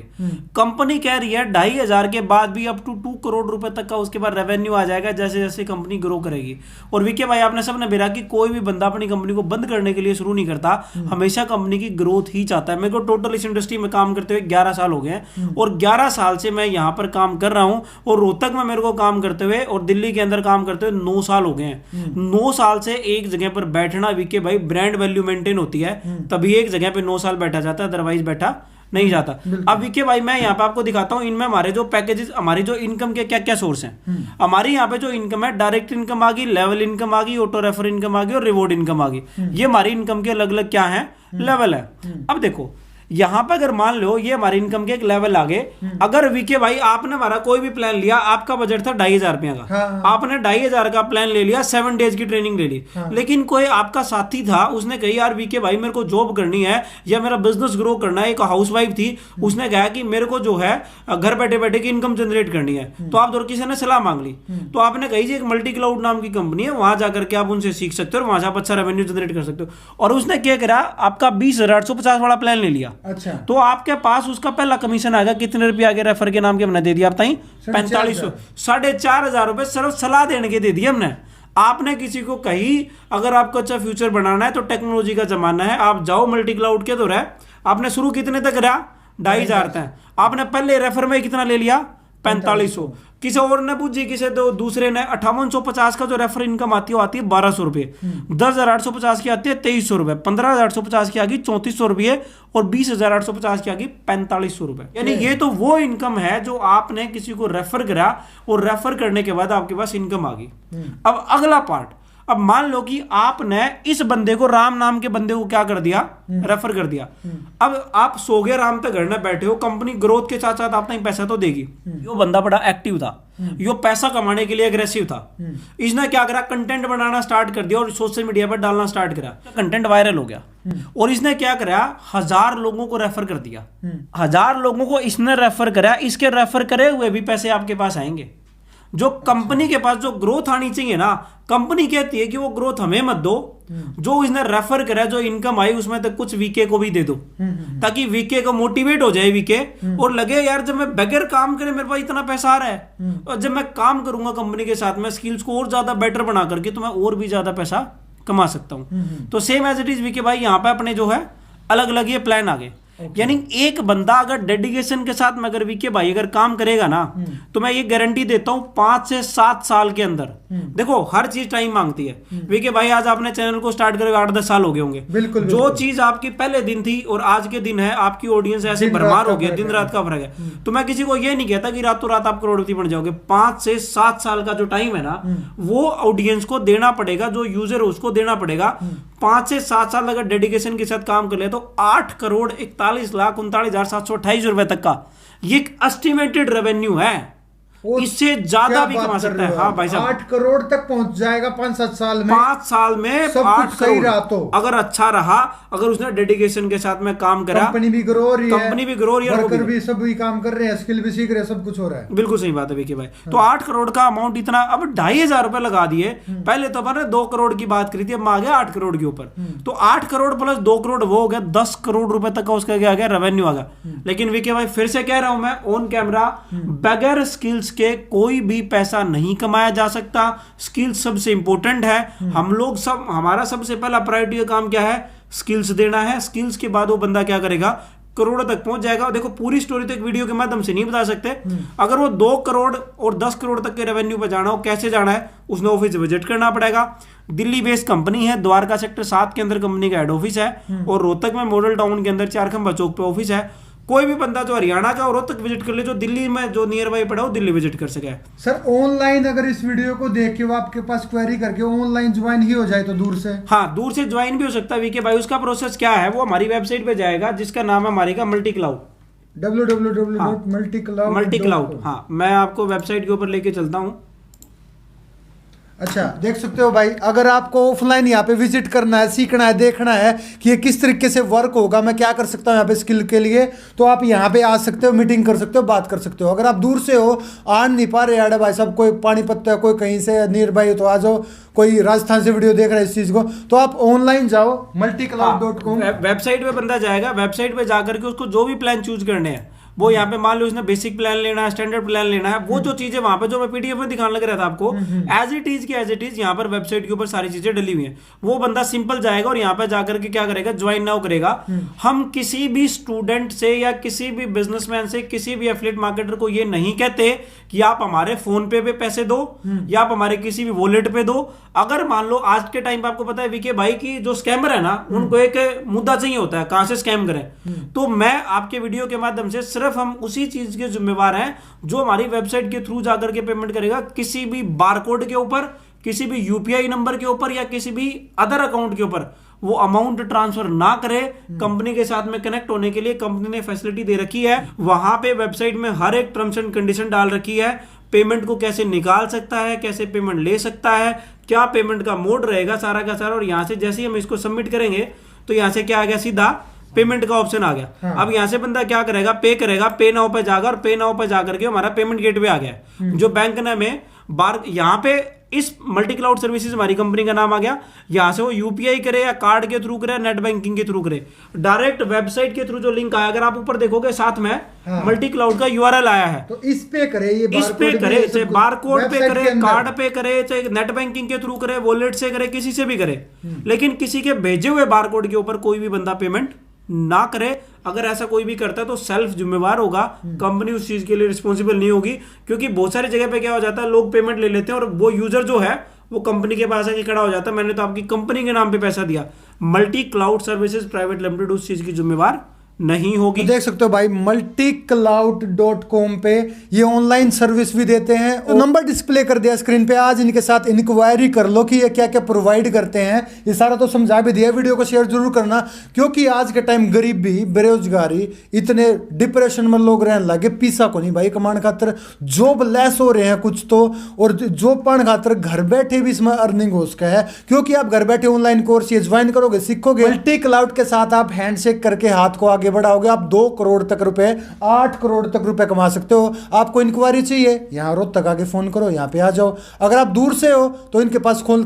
कंपनी कह रही है 2,500 के बाद भी अप टू 2 करोड़ रुपए तक का उसके बाद रेवेन्यू आ जाएगा जैसे जैसे कंपनी ग्रो करेगी। और विक्की भाई आपने सबने बेरा कि कोई भी बंदा अपनी कंपनी को बंद करने के लिए शुरू नहीं करता, हमेशा कंपनी की ग्रोथ ही चाहता है। मेरे को टोटल इस इंडस्ट्री में काम करते हुए 11 साल हो गए हैं और 11 साल से मैं यहाँ पर काम कर रहा हूँ और रोहतक में मेरे को काम करते हुए और दिल्ली के अंदर काम करते हुए 9 साल हो गए हैं। 9 साल से एक जगह पर बैठना विक्की भाई, ब्रांड वैल्यू मेंटेन होती है तभी एक जगह पे 9 साल बैठा जाता है, अदरवाइज बैठा नहीं जाता। अब विके भाई मैं यहाँ पे आपको दिखाता हूँ इनमें हमारे जो पैकेजेस, हमारी जो इनकम के क्या क्या सोर्स हैं। हमारी यहाँ पे जो इनकम है, डायरेक्ट इनकम आ गई, लेवल इनकम आ गई, ऑटो रेफर इनकम आ गई और रिवॉर्ड इनकम आ गई। ये हमारी इनकम के अलग अलग क्या है, लेवल है। अब देखो यहां पर अगर मान लो ये हमारे इनकम के एक लेवल आगे, अगर विके भाई आपने हमारा कोई भी प्लान लिया, आपका बजट था 2500 रुपया का, हाँ। आपने 2500 का प्लान ले लिया, 7 डेज की ट्रेनिंग ले ली, लेकिन कोई आपका साथी था, उसने कही यार विके भाई मेरे को जॉब करनी है या मेरा बिजनेस ग्रो करना है, एक हाउसवाइफ थी, उसने कहा कि मेरे को जो है घर बैठे बैठे की इनकम जनरेट करनी है, तो आप किसी ने सलाह मांग ली, तो आपने कही जी एक मल्टी क्लाउड नाम की कंपनी है, वहां जाकर के आप उनसे सीख सकते हो और वहां से आप अच्छा रेवेन्यू जनरेट कर सकते हो। और उसने क्या करा, आपका 20,850 वाला प्लान ले लिया। अच्छा, तो आपके पास उसका पहला कमीशन आएगा कितने रुपए आगे, रेफर के नाम के हमने दे दिया, बताइए 4500, 4,500 रुपए सिर्फ सलाह देने के दे दिए हमने। आपने किसी को कही अगर आपको अच्छा फ्यूचर बनाना है तो टेक्नोलॉजी का जमाना है, आप जाओ मल्टी क्लाउड के दौर है। आपने शुरू कितने तक रहा, 2,500 तक। आपने पहले रेफर में कितना ले लिया, 4500। किसी और ने पूछी, किसी दूसरे ने 5850 का जो रेफर इनकम आती है वो आती है 1200 रुपए, 10,850 की आती है 2300 रुपए, 15,850 की आ गई 3400 रुपये और 20,850 की आ गई 4500 रुपए। यानी ये तो वो इनकम है जो आपने किसी को रेफर करा और रेफर करने के बाद आपके पास इनकम आ गई। अब अगला पार्ट, अब मान लो कि आपने इस बंदे को, राम नाम के बंदे को क्या कर दिया, रेफर कर दिया। अब आप सोगे राम तक घर में बैठे हो, कंपनी ग्रोथ के साथ साथ आपने पैसा तो देगी। यो बंदा बड़ा एक्टिव था, यो पैसा कमाने के लिए एग्रेसिव था। इसने क्या करा, कंटेंट बनाना स्टार्ट कर दिया और सोशल मीडिया पर डालना स्टार्ट करा, कंटेंट वायरल हो गया। और इसने क्या करा, 1000 लोगों को रेफर कर दिया। 1000 लोगों को इसने रेफर करा, इसके रेफर करे हुए भी पैसे आपके पास आएंगे। जो कंपनी के पास जो ग्रोथ आनी चाहिए ना, कंपनी कहती है कि वो ग्रोथ हमें मत दो, जो इसने रेफर करा, जो इनकम आई उसमें तक कुछ वीके को भी दे दो, ताकि वीके को मोटिवेट हो जाए वीके, और लगे यार जब मैं बगैर काम करे मेरे पास इतना पैसा आ रहा है, और जब मैं काम करूंगा कंपनी के साथ में स्किल्स को और ज्यादा बेटर बना करके, तो मैं और भी ज्यादा पैसा कमा सकता हूं। तो same as it is V K यहाँ पे अपने जो है अलग अलग ये प्लान आ गए। यानी एक बंदा अगर डेडिकेशन के साथ में अगर विके भाई अगर काम करेगा ना, तो मैं ये गारंटी देता हूं 5 से 7 साल के अंदर, देखो हर चीज टाइम मांगती है। विके भाई आज आपने चैनल को स्टार्ट करके 8-10 साल हो गए होंगे। बिल्कुल, जो बिल्कुल। चीज आपकी पहले दिन थी और आज के दिन है, आपकी ऑडियंस ऐसे भरमार हो गया, दिन रात का फर्क है। तो मैं किसी को ये नहीं कहता कि रातों रात आप करोड़पति बन जाओगे। 5 से 7 साल का जो टाइम है ना, वो ऑडियंस को देना पड़ेगा, जो यूजर है उसको देना पड़ेगा। 5 से 7 साल अगर डेडिकेशन के साथ काम कर ले तो 8,41,39,728 रुपए तक का ये एक एस्टिमेटेड रेवेन्यू है। इससे ज्यादा भी कमा सकता है। हाँ भाई साहब, 8 करोड़ तक पहुंच जाएगा 5-7 साल में। 5 साल में सब 8 कुछ सही रहा तो। अगर अच्छा रहा, अगर उसने डेडिकेशन के साथ में काम करा, कंपनी भी ग्रो हो रही है, कंपनी भी ग्रो हो रही है, वर्कर भी सब भी काम कर रहे हैं, स्किल भी सीख रहे हैं, सब कुछ हो रहा है। बिल्कुल सही बात है विकी भाई। तो 8 करोड़ का अमाउंट इतना, अब 2,500 रुपए लगा दिए। पहले तो मैंने 2 करोड़ की बात करी थी, अब आ गया 8 करोड़ के ऊपर। तो 8 करोड़ प्लस 2 करोड़ वो हो गया 10 करोड़ रुपए तक का उसका क्या गया, रेवेन्यू आ गया। लेकिन विकी भाई फिर से कह रहा हूं मैं ऑन कैमरा, बगैर स्किल्स के कोई भी पैसा नहीं कमाया जा सकता। स्किल्स सबसे इंपॉर्टेंट है। हम लोग सब, हमारा सबसे पहला प्रायोरिटी का काम क्या है, स्किल्स देना है। स्किल्स के बाद वो बंदा क्या करेगा, करोड़ तक पहुंच जाएगा। देखो पूरी स्टोरी तो एक वीडियो के माध्यम से नहीं बता सकते। अगर वो 2 करोड़ और 10 करोड़ तक के रेवेन्यू पे जाना हो, कैसे जाना है, उसने ऑफिस विजिट करना पड़ेगा। दिल्ली बेस्ड कंपनी है, द्वारका सेक्टर 7 के अंदर कंपनी का हेड ऑफिस है, और रोहतक में मॉडल टाउन के अंदर चारखंबा चौक पे ऑफिस है। कोई भी बंदा जो हरियाणा का और रोहतक विजिट कर ले, जो दिल्ली में जो नियर बाई पड़ा हो दिल्ली विजिट कर सके। सर ऑनलाइन अगर इस वीडियो को देख के वो आपके पास क्वेरी करके ऑनलाइन ज्वाइन ही हो जाए तो दूर से, हाँ दूर से ज्वाइन भी हो सकता है विके भाई। उसका प्रोसेस क्या है, वो हमारी वेबसाइट पे जाएगा, जिसका नाम है हमारी का multi cloud, www.multicloud. Multi cloud. हाँ मैं आपको वेबसाइट के ऊपर लेके चलता हूँ। अच्छा देख सकते हो भाई, अगर आपको ऑफलाइन यहाँ पे विजिट करना है, सीखना है, देखना है कि ये किस तरीके से वर्क होगा, मैं क्या कर सकता हूँ यहाँ पे स्किल के लिए, तो आप यहाँ पे आ सकते हो, मीटिंग कर सकते हो, बात कर सकते हो। अगर आप दूर से हो, आ नहीं पा रहे यार भाई साहब, कोई पानीपत है, कोई कहीं से नियर बाई हो तो आ जाओ, कोई राजस्थान से वीडियो देख रहा है इस चीज को, तो आप ऑनलाइन जाओ multicloud.com। वेबसाइट पे बंदा जाएगा, वेबसाइट पे जाकर के उसको जो भी प्लान चूज करने हैं, वो यहाँ पे मान लो उसने बेसिक प्लान लेना है, स्टैंडर्ड प्लान लेना है, वो जो चीजें वहां पे जो मैं पीडीएफ में दिखाने लग रहा था आपको, एज इट इज यहाँ पर वेबसाइट के ऊपर सारी चीजें डली हुई हैं। वो बंदा सिंपल जाएगा और यहाँ पे जाकर के क्या करेगा, ज्वाइन नाउ करेगा। हम किसी भी स्टूडेंट से या किसी भी बिजनेसमैन से, किसी भी एफिलिएट मार्केटर को ये नहीं कहते कि आप हमारे फोन पे पैसे दो या आप हमारे किसी भी वॉलेट पे दो। अगर मान लो आज के टाइम पे आपको पता है वीके भाई की जो स्कैमर है ना, उनको एक मुद्दा चाहिए होता है कहां से स्कैम करें। तो मैं आपके वीडियो के माध्यम से सिर्फ हम उसी चीज के जिम्मेवार हैं जो हमारी वेबसाइट के थ्रू जाकर के पेमेंट करेगा, किसी भी बारकोड के ऊपर, किसी भी यूपीआई नंबर के ऊपर या किसी भी अदर अकाउंट के ऊपर वो अमाउंट ट्रांसफर ना करे। कंपनी के साथ में कनेक्ट होने के लिए कंपनी ने फैसिलिटी दे रखी है, वहां पे वेबसाइट में हर एक टर्म्स एंड कंडीशन डाल रखी है, पेमेंट को कैसे निकाल सकता है, कैसे पेमेंट ले सकता है, क्या पेमेंट का मोड रहेगा, सारा का सारा। और यहां से जैसे ही हम इसको सबमिट करेंगे तो यहां से क्या आ गया, सीधा पेमेंट का ऑप्शन आ गया। हाँ। अब यहां से बंदा क्या करेगा, पे करेगा, पे नाउ पे जाकर, पे नाउ पे जाकर के हमारा पेमेंट गेटवे आ गया, जो बैंक ने हमें यहां पे इस मल्टी क्लाउड सर्विसेज हमारी कंपनी का नाम आ गया। यहां से वो यूपीआई करे या कार्ड के थ्रू करे, नेट बैंकिंग के थ्रू करे, डायरेक्ट वेबसाइट के थ्रू जो लिंक आया, अगर आप ऊपर देखोगे साथ में मल्टी क्लाउड का यूआरएल आया है, तो इस पे करे, ये इस पे करे, चाहे बारकोड पे करे, कार्ड पे करे, चाहे नेट बैंकिंग के थ्रू करे, वॉलेट से करे, किसी से भी करे, लेकिन किसी के भेजे हुए बारकोड के ऊपर कोई भी बंदा पेमेंट ना करे। अगर ऐसा कोई भी करता है तो सेल्फ जिम्मेवार होगा, कंपनी उस चीज के लिए रिस्पॉन्सिबल नहीं होगी। क्योंकि बहुत सारी जगह पे क्या हो जाता है, लोग पेमेंट ले लेते हैं और वो यूजर जो है वो कंपनी के पास आके खड़ा हो जाता है, मैंने तो आपकी कंपनी के नाम पे पैसा दिया। Multi cloud services private limited उस चीज की जिम्मेवार नहीं होगी। तो देख सकते हो भाई, multicloud.com पे ये ऑनलाइन सर्विस भी देते हैं। तो नंबर डिस्प्ले कर दिया स्क्रीन पे, आज इनके साथ इंक्वायरी कर लो कि ये क्या क्या प्रोवाइड करते हैं। ये सारा तो समझा भी दिया, वीडियो को शेयर जरूर करना, क्योंकि आज के टाइम गरीबी, बेरोजगारी, इतने डिप्रेशन में लोग रहने लगे, पीसा को नहीं भाई कमाने खातर, जॉब लेस हो रहे हैं कुछ तो, और जॉब पाने खातर घर बैठे भी इसमें अर्निंग हो सका है, क्योंकि आप घर बैठे ऑनलाइन कोर्स ये ज्वाइन करोगे, सीखोगे। मल्टी क्लाउड के साथ आप हैंडशेक करके हाथ को आगे बढ़ाओगे, आप 2 करोड़ तक रुपए, 8 करोड़ तक रुपए कमा सकते हो। आपको इंक्वायरी चाहिए, यहाँ रोहतक आके फोन करो, यहाँ पे आ जाओ। अगर आप दूर से हो तो इनके पास कॉल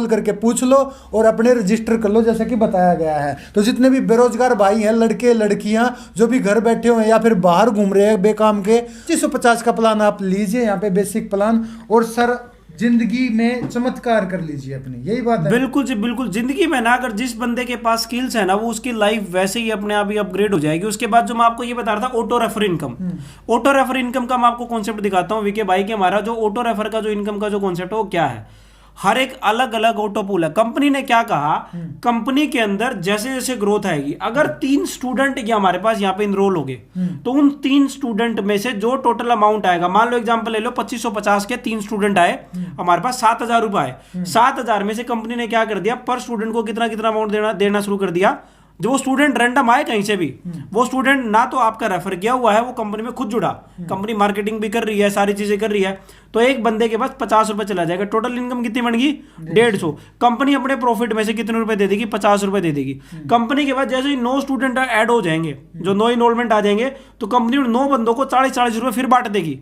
करके पूछ लो और अपने रजिस्टर कर लो, जैसे कि बताया गया है। तो जितने भी बेरोजगार भाई हैं, लड़के लड़कियां जो भी घर बैठे हुए हैं या फिर बाहर घूम रहे हैं बेकाम के, 2550 का प्लान आप लीजिए, यहाँ पे बेसिक प्लान, और सर जिंदगी में चमत्कार कर लीजिए अपनी, यही बात है। बिल्कुल जी बिल्कुल, जिंदगी में ना अगर जिस बंदे के पास स्किल्स है ना, वो उसकी लाइफ वैसे ही अपने आप ही अपग्रेड हो जाएगी। उसके बाद जो मैं आपको ये बता रहा था, auto refer income, auto refer income का मैं आपको कॉन्सेप्ट दिखाता हूँ वीके भाई के। हमारा जो ऑटो रेफर का जो इनकम का जो कॉन्सेप्ट है वो क्या है, हर एक अलग अलग ऑटो पूल है। कंपनी ने क्या कहा, कंपनी के अंदर जैसे जैसे ग्रोथ आएगी, अगर 3 स्टूडेंट या हमारे पास यहाँ पे इनरोल हो गए, तो उन 3 स्टूडेंट में से जो टोटल अमाउंट आएगा, मान लो एग्जांपल ले लो 2550 के 3 स्टूडेंट आए, हमारे पास 7000 रुपए आए। 7000 में से कंपनी ने क्या कर दिया, पर स्टूडेंट को कितना कितना अमाउंट देना शुरू कर दिया। जो वो स्टूडेंट रैंडम आए कहीं से भी, वो स्टूडेंट ना तो आपका रेफर किया हुआ है, वो कंपनी में खुद जुड़ा, कंपनी मार्केटिंग भी कर रही है, सारी चीजें कर रही है, तो एक बंदे के पास 50 रुपए चला जाएगा। टोटल इनकम कितनी बन गई, 150। कंपनी अपने प्रॉफिट में से कितने रुपए दे देगी, 50 रुपए दे देगी। कंपनी के बाद जैसे ही 9 स्टूडेंट ऐड हो जाएंगे, जो 9 इनरोलमेंट आ जाएंगे, तो कंपनी 9 बंदों को 40-40 रुपए फिर बांट देगी।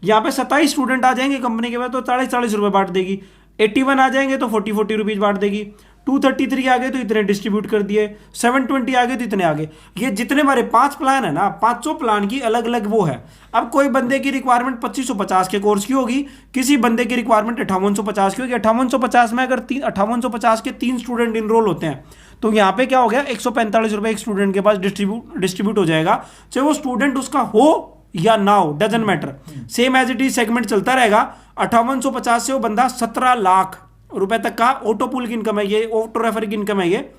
यहाँ पे 27 स्टूडेंट आ जाएंगे कंपनी के बाद, तो 40-40 रुपए बांट देगी। 81 आ जाएंगे तो 40-40 रुपीज बांट देगी। 233 आ गए तो इतने डिस्ट्रीब्यूट कर दिए, 720 आ गए तो इतने आ गए। ये जितने हमारे 5 प्लान है ना, 500 प्लान की अलग अलग वो है। अब कोई बंदे की रिक्वायरमेंट 2550 के कोर्स की होगी, किसी बंदे की रिक्वायरमेंट 5850 की होगी। 5850 में अगर 5850 के 3 स्टूडेंट इनरोल होते हैं, तो यहाँ पे क्या हो गया, 145 रुपए एक स्टूडेंट के पास डिस्ट्रीब्यूट हो जाएगा। चाहे वो स्टूडेंट उसका हो या ना हो, doesn't matter, same as it is segment चलता रहेगा। 5850 से वो बंदा 17 लाख रुपए तक का ऑटो पूल की इनकम है, ये ऑटो रेफर की इनकम है, ये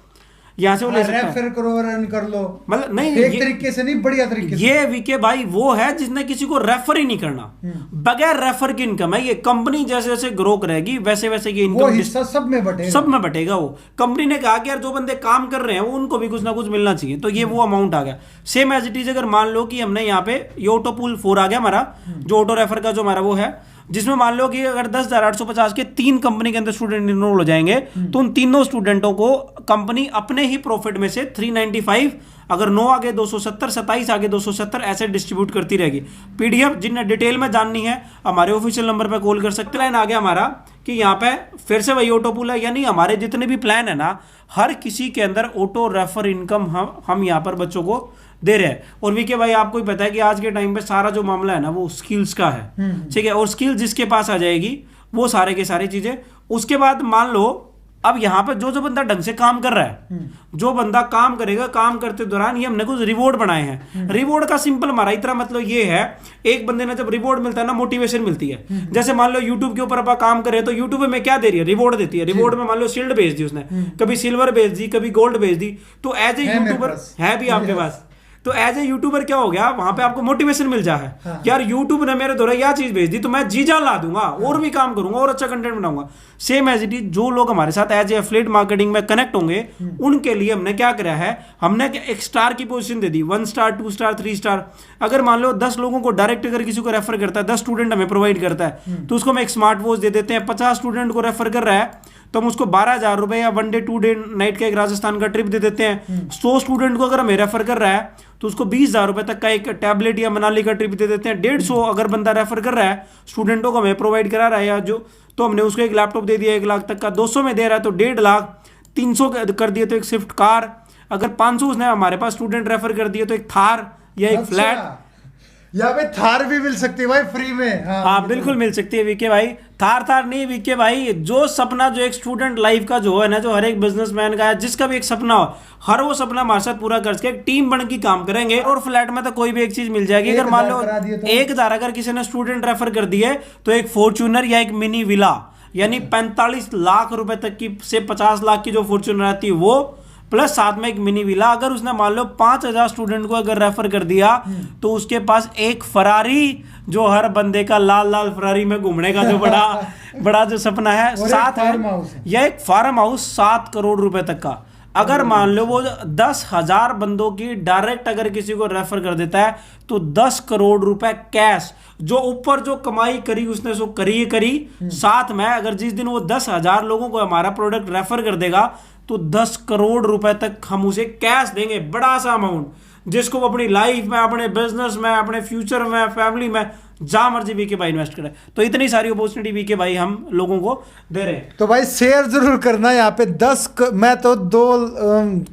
यहाँ से वो ले सकता है। रेफर करो, रन कर लो, मतलब नहीं एक तरीके से नहीं, बढ़िया तरीके से। ये वीके भाई वो है जिसने किसी को रेफर ही नहीं करना, बगैर रेफर की इनकम है ये। कंपनी जैसे जैसे ग्रो करेगी वैसे वैसे ये इनकम हिस्सा सब में बटेगा, वो कंपनी ने कहा कि यार जो बंदे काम कर रहे हैं वो उनको भी कुछ ना कुछ मिलना चाहिए, तो ये वो अमाउंट आ गया। सेम एज इट इज अगर मान लो कि हमने यहाँ पे ये ऑटो पूल 4 आ गया हमारा, जो ऑटो रेफर का जो हमारा वो है, जिसमें मान लो कि अगर 10,850 के 3 कंपनी के अंदर स्टूडेंट इनरोल हो जाएंगे, तो उन तीनों स्टूडेंटों को कंपनी अपने ही प्रॉफिट में से 395, अगर 9 आगे 270, 27 आगे 270 ऐसे डिस्ट्रीब्यूट करती रहेगी। पीडीएफ जिन्हें डिटेल में जाननी है हमारे ऑफिशियल नंबर पे कॉल कर सकते हैं। लाइन आ गया हमारा कि यहाँ पे फिर से वही ऑटो पूल है, यानी हमारे जितने भी प्लान है ना, हर किसी के अंदर ऑटो रेफर इनकम हम यहाँ पर बच्चों को दे रहे हैं। और वीके भाई आपको ही पता है कि आज के टाइम पे सारा जो मामला है ना वो स्किल्स का है, ठीक है। और स्किल जिसके पास आ जाएगी वो सारे के सारी चीजें। उसके बाद मान लो अब यहाँ पे जो बंदा ढंग से काम कर रहा है, जो बंदा काम करेगा, काम करते दौरान ये हमने कुछ रिवॉर्ड बनाए हैं। रिवॉर्ड का सिंपल हमारा इतना मतलब ये है, एक बंदे ने जब रिवॉर्ड मिलता है ना, मोटिवेशन मिलती है। जैसे मान लो यूट्यूब के ऊपर आप काम करें तो यूट्यूब में क्या दे रही है, रिवॉर्ड देती है। रिवॉर्ड में मान लो शील्ड भेज दी उसने, कभी सिल्वर भेज दी, कभी गोल्ड भेज दी। तो एज ए यूट्यूबर है भी आपके पास, तो एज ए यूट्यूबर क्या हो गया, वहां पे आपको मोटिवेशन मिल जा है। हाँ। यार यूट्यूब ने मेरे द्वारा यह चीज भेज दी तो मैं जी जान ला दूंगा, और भी काम करूंगा और अच्छा कंटेंट बनाऊंगा। सेम एज इट इज जो लोग हमारे साथ एज ए एफिलिएट मार्केटिंग में कनेक्ट होंगे, उनके लिए हमने क्या करा है, हमने एक स्टार की पोजीशन दे दी, 1 स्टार 2 स्टार 3 स्टार। अगर मान लो 10 लोगों को डायरेक्ट अगर किसी को रेफर करता है, 10 स्टूडेंट हमें प्रोवाइड करता है, तो उसको हम एक स्मार्ट वॉच दे देते हैं। 50 स्टूडेंट को रेफर कर रहा है तो हम उसको 12,000 रुपए या 1 डे 2 डे नाइट का एक राजस्थान का ट्रिप दे देते हैं। 100 स्टूडेंट को अगर हमें रेफर कर रहा है तो उसको 20,000 रुपए तक का एक टैबलेट या मनाली का ट्रिप दे देते हैं। 150 अगर बंदा रेफर कर रहा है, स्टूडेंटों को हमें प्रोवाइड करा रहा है या जो, तो हमने उसको एक लैपटॉप दे दिया 1 लाख तक का। 200 में दे रहा है तो 1.5 लाख, 300 कर दिए तो एक स्विफ्ट कार, अगर 500 उसने हमारे पास स्टूडेंट रेफर कर दिए तो एक थार या एक फ्लैट, यहाँ पे थार भी मिल सकती है भाई फ्री में। हाँ बिल्कुल मिल सकती है वीके भाई। थार नहीं वीके भाई, जो सपना जो एक स्टूडेंट लाइफ का जो है ना, जो हर एक बिजनेसमैन का है, जिसका भी एक सपना हो, हर वो सपना हमारे साथ पूरा कर सके। एक टीम बन के काम करेंगे और फ्लैट में तो कोई भी एक चीज मिल जाएगी। अगर मान लो 1,000 अगर किसी ने स्टूडेंट रेफर कर दिए तो एक फॉर्च्यूनर या एक मिनी विला, यानी 45 लाख रुपए तक की से 50 लाख की जो फॉर्च्यूनर आती है वो, प्लस साथ में एक मिनी विला। अगर उसने मान लो 5,000 स्टूडेंट को अगर रेफर कर दिया तो उसके पास एक फरारी, जो हर बंदे का लाल लाल फरारी में घूमने का जो बड़ा जो सपना है, साथ है या एक फार्म हाउस 7 करोड़ रुपए तक का। अगर मान लो वो 10,000 बंदों की डायरेक्ट अगर किसी को रेफर कर देता है तो 10 करोड़ रुपए कैश, जो ऊपर जो कमाई करी उसने सो करी। साथ में अगर जिस दिन वो 10,000 लोगों को हमारा प्रोडक्ट रेफर कर देगा तो 10 करोड़ रुपए तक हम उसे कैश देंगे, बड़ा सा अमाउंट, जिसको वो अपनी लाइफ में, अपने बिजनेस में, अपने फ्यूचर में, फैमिली में जहां मर्जी वीके भाई इन्वेस्ट करे। तो इतनी सारी अपॉर्चुनिटी वीके भाई हम लोगों को दे रहे हैं। तो भाई शेयर जरूर करना यहाँ पे। मैं तो 2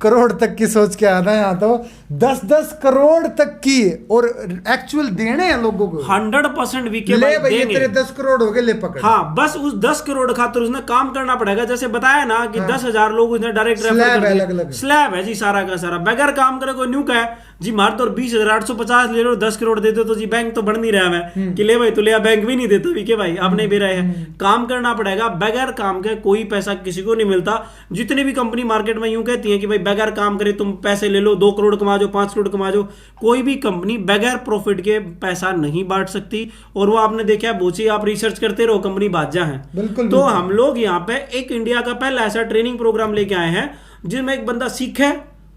करोड़ तक की सोच के आना, यहाँ तो 10-10 करोड़ तक की, और एक्चुअल देने हैं लोगों को 100% वीके ले भाई भाई, देंगे। तेरे 10 करोड़ हो गए, ले पकड़। हाँ, बस उस 10 करोड़ खातिर उसने काम करना पड़ेगा। जैसे बताया ना कि 10,000 लोग उसने डायरेक्ट रेफर कर दिए। स्लैब है जी सारा का सारा, बगैर काम करे कोई न्यू का है जी, मार तो 20,850 ले लो, 10 करोड़ दे दो तो जी बैंक तो बढ़ नहीं रहा है कि ले भाई तो ले, बैंक भी नहीं देता वीके भाई, आप नहीं भी रहे हैं। काम करना पड़ेगा, बगैर काम के कोई पैसा किसी को नहीं मिलता। जितनी भी कंपनी मार्केट में यूं कहती है कि भाई बगैर काम करे तुम पैसे ले लो, 2 करोड़ कमा जाओ, 5 करोड़ कमा जाओ, कोई भी कंपनी बगैर प्रॉफिट के पैसा नहीं बांट सकती। और वो आपने देखा है, बोची आप रिसर्च करते रहो, कंपनी बाजा है। तो हम लोग यहाँ पे एक इंडिया का पहला ऐसा ट्रेनिंग प्रोग्राम लेके आए हैं जिसमें एक बंदा सीखे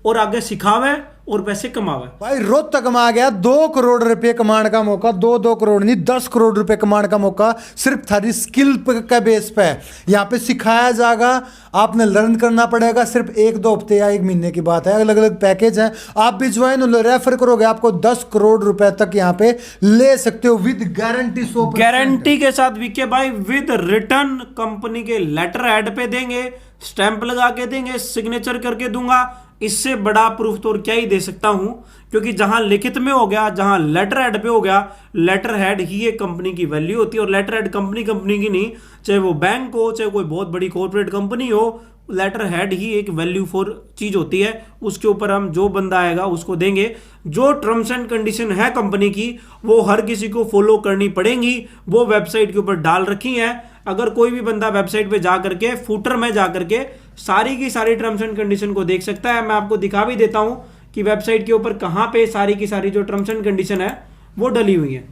और आगे सिखावे और पैसे कमावे। भाई रोहतक में आ गया 2 करोड़ रुपए कमाने का मौका, 2 करोड़ नहीं 10 करोड़ रुपए कमाने का मौका, सिर्फ थारी स्किल के बेस पे यहाँ पे सिखाया जाएगा। आपने लर्न करना पड़ेगा, सिर्फ 1-2 हफ्ते या 1 महीने की बात है। अलग अलग पैकेज है, आप भी ज्वाइन रेफर करोगे आपको 10 करोड़ रुपए तक यहाँ पे ले सकते हो विद गारंटी। 100% गारंटी के साथ वीके भाई, विद रिटर्न कंपनी के लेटर हेड पे देंगे, स्टैंप लगा के देंगे, सिग्नेचर करके दूंगा। इससे बड़ा प्रूफ तो और क्या ही दे सकता हूं, क्योंकि जहां लिखित में हो गया, जहां लेटर हेड पे हो गया, लेटर हेड ही एक कंपनी की वैल्यू होती है। और लेटर हेड कंपनी की नहीं, चाहे वो बैंक हो, चाहे कोई बहुत बड़ी कॉर्पोरेट कंपनी हो, लेटर हेड ही एक वैल्यू फॉर चीज होती है। उसके ऊपर हम जो बंदा आएगा उसको देंगे। जो टर्म्स एंड कंडीशन है कंपनी की वो हर किसी को फॉलो करनी पड़ेंगी, वो वेबसाइट के ऊपर डाल रखी है। अगर कोई भी बंदा वेबसाइट पे जा करके फूटर में जा करके सारी की सारी टर्म्स एंड कंडीशन को देख सकता है। मैं आपको दिखा भी देता हूं कि वेबसाइट के ऊपर कहां पे सारी की सारी जो टर्म्स एंड कंडीशन है वो डली हुई है।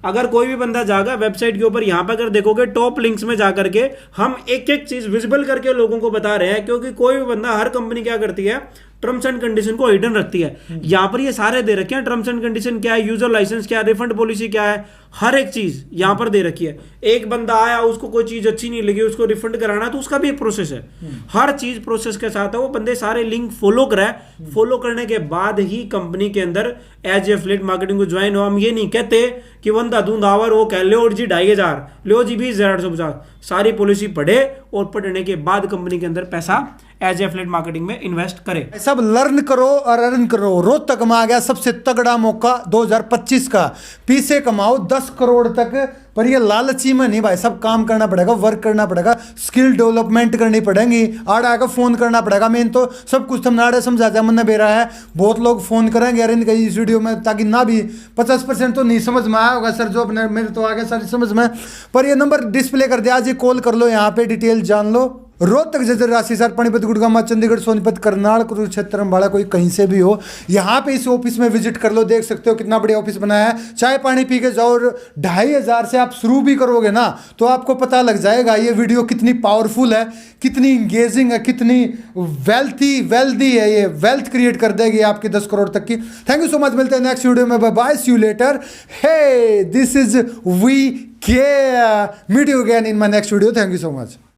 अगर कोई भी बंदा जाएगा वेबसाइट के ऊपर, यहां पर अगर देखोगे टॉप लिंक्स में जाकर के हम एक एक चीज विजिबल करके लोगों को बता रहे हैं, क्योंकि कोई भी बंदा, हर कंपनी क्या करती है, टर्म्स एंड कंडीशन को हिडन रखती है। यहां पर ये सारे दे रखे हैं, टर्म्स एंड कंडीशन क्या है, यूजर लाइसेंस क्या है, रिफंड पॉलिसी क्या है, हर एक चीज यहां पर दे रखी है। एक बंदा आया, उसको कोई चीज अच्छी नहीं लगी, उसको रिफंड कराना है तो उसका भी एक प्रोसेस है। हर चीज प्रोसेस के साथ है। वो बंदे सारे लिंक फॉलो कराए, फॉलो करने के बाद ही कंपनी के अंदर एज एफिलिएट मार्केटिंग को ज्वाइन हो। हम ये नहीं कहते कि बंदा दूध आवर वो कह लो जी 2,500 लो जी 20,850, सारी पॉलिसी पढ़े और पढ़ने के बाद कंपनी के अंदर पैसा एज एफिलिएट मार्केटिंग में इन्वेस्ट करें। सब लर्न करो और अर्न करो। रोहतक में आ गया सबसे तगड़ा मौका 2025 का। पीछे कमाओ 10 करोड़ तक, पर ये लालची में नहीं भाई, सब काम करना पड़ेगा, वर्क करना पड़ेगा, स्किल डेवलपमेंट करनी पड़ेगी, आड़ा आकर फोन करना पड़ेगा। मेन तो सब कुछ तुमने आड़े समझा दिया, मन बेरा है। बहुत लोग फोन करेंगे यार इनका इस वीडियो में, ताकि ना भी 50% तो नहीं समझ में आया होगा सर, जो अपने मेरे तो आ गया सारी समझ में। पर ये नंबर डिस्प्ले कर दिया, आज ये कॉल कर लो, यहाँ पे डिटेल जान लो। रोहतक, जजर, राशीसर, पानीपत, गुड़गांव, चंडीगढ़, सोनीपत, करनाल, कुरुक्षेत्र, अम्बाड़ा, कोई कहीं से भी हो, यहाँ पे इस ऑफिस में विजिट कर लो। देख सकते हो कितना बढ़िया ऑफिस बनाया है। चाय पानी पी के जाओ, 2500 से आप शुरू भी करोगे ना तो आपको पता लग जाएगा ये वीडियो कितनी पावरफुल है, कितनी इंगेजिंग है, कितनी वेल्दी है। ये वेल्थ क्रिएट कर देगी आपकी 10 करोड़ तक की। थैंक यू सो मच, मिलते हैं नेक्स्ट वीडियो में। Bye bye, see you later. Hey, this is V K, meet you again in my next video. Thank you so much.